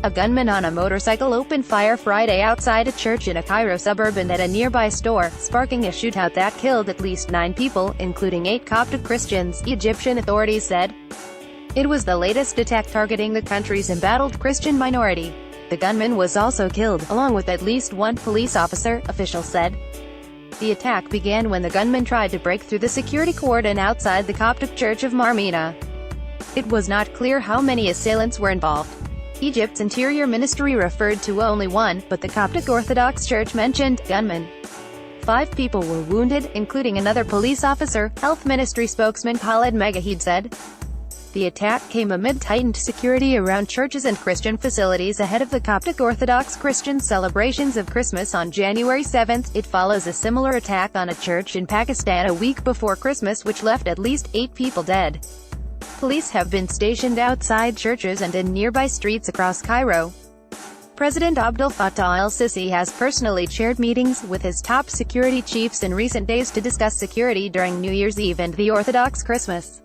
A gunman on a motorcycle opened fire Friday outside a church in a Cairo suburb and at a nearby store, sparking a shootout that killed at least 9 people, including 8 Coptic Christians, Egyptian authorities said. It was the latest attack targeting the country's embattled Christian minority. The gunman was also killed, along with at least 1 police officer, officials said. The attack began when the gunman tried to break through the security cordon outside the Coptic Church of Marmina. It was not clear how many assailants were involved. Egypt's Interior Ministry referred to only 1, but the Coptic Orthodox Church mentioned gunman. 5 people were wounded, including another police officer, Health Ministry spokesman Khaled Megahed said. The attack came amid tightened security around churches and Christian facilities ahead of the Coptic Orthodox Christian celebrations of Christmas on January 7. It follows a similar attack on a church in Pakistan a week before Christmas which left at least 8 people dead. Police have been stationed outside churches and in nearby streets across Cairo. President Abdel Fattah el-Sisi has personally chaired meetings with his top security chiefs in recent days to discuss security during New Year's Eve and the Orthodox Christmas.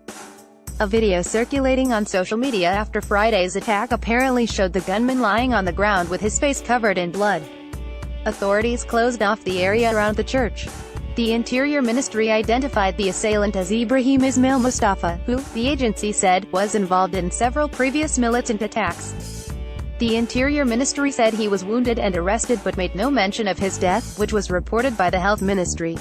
A video circulating on social media after Friday's attack apparently showed the gunman lying on the ground with his face covered in blood. Authorities closed off the area around the church. The Interior Ministry identified the assailant as Ibrahim Ismail Mustafa, who, the agency said, was involved in several previous militant attacks. The Interior Ministry said he was wounded and arrested but made no mention of his death, which was reported by the Health Ministry.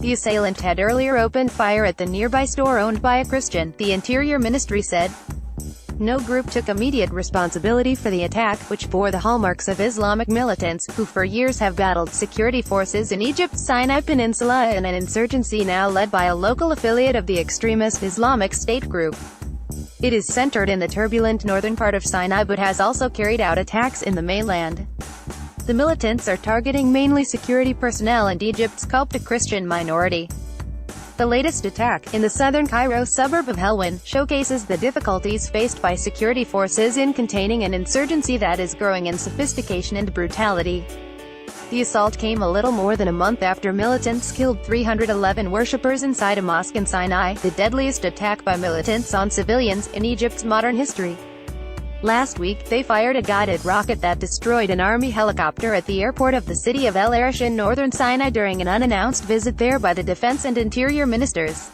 The assailant had earlier opened fire at the nearby store owned by a Christian, the Interior Ministry said. No group took immediate responsibility for the attack, which bore the hallmarks of Islamic militants, who for years have battled security forces in Egypt's Sinai Peninsula and an insurgency now led by a local affiliate of the extremist Islamic State group. It is centered in the turbulent northern part of Sinai but has also carried out attacks in the mainland. The militants are targeting mainly security personnel and Egypt's Coptic Christian minority. The latest attack, in the southern Cairo suburb of Helwan, showcases the difficulties faced by security forces in containing an insurgency that is growing in sophistication and brutality. The assault came a little more than a month after militants killed 311 worshippers inside a mosque in Sinai, the deadliest attack by militants on civilians in Egypt's modern history. Last week, they fired a guided rocket that destroyed an army helicopter at the airport of the city of El Arish in northern Sinai during an unannounced visit there by the defense and interior ministers.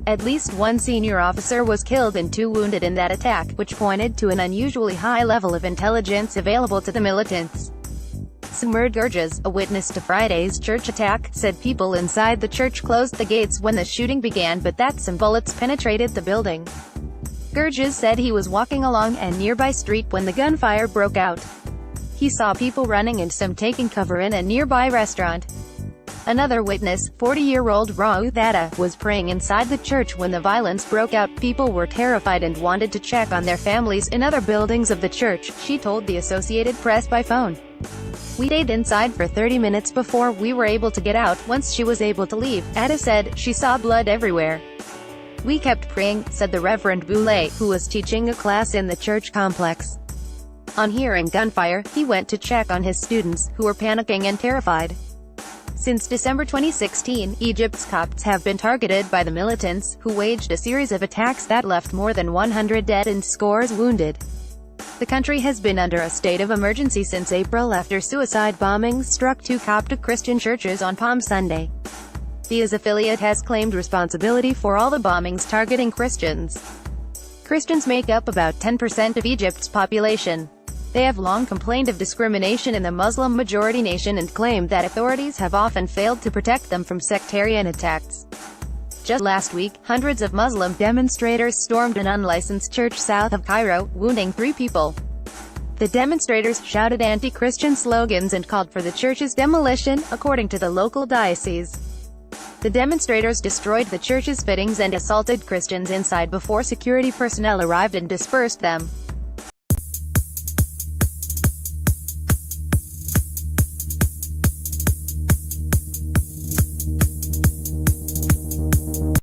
At least 1 senior officer was killed and 2 wounded in that attack, which pointed to an unusually high level of intelligence available to the militants. Sumer Gurges, a witness to Friday's church attack, said people inside the church closed the gates when the shooting began but that some bullets penetrated the building. Gurges said he was walking along a nearby street when the gunfire broke out. He saw people running and some taking cover in a nearby restaurant. Another witness, 40-year-old Raouf Atta, was praying inside the church when the violence broke out. People were terrified and wanted to check on their families in other buildings of the church, she told the Associated Press by phone. We stayed inside for 30 minutes before we were able to get out. Once she was able to leave, Atta said, she saw blood everywhere. We kept praying, said the Reverend Boulay, who was teaching a class in the church complex. On hearing gunfire, he went to check on his students, who were panicking and terrified. Since December 2016, Egypt's Copts have been targeted by the militants, who waged a series of attacks that left more than 100 dead and scores wounded. The country has been under a state of emergency since April after suicide bombings struck 2 Coptic Christian churches on Palm Sunday. The IS affiliate has claimed responsibility for all the bombings targeting Christians. Christians make up about 10% of Egypt's population. They have long complained of discrimination in the Muslim-majority nation and claimed that authorities have often failed to protect them from sectarian attacks. Just last week, hundreds of Muslim demonstrators stormed an unlicensed church south of Cairo, wounding 3 people. The demonstrators shouted anti-Christian slogans and called for the church's demolition, according to the local diocese. The demonstrators destroyed the church's fittings and assaulted Christians inside before security personnel arrived and dispersed them.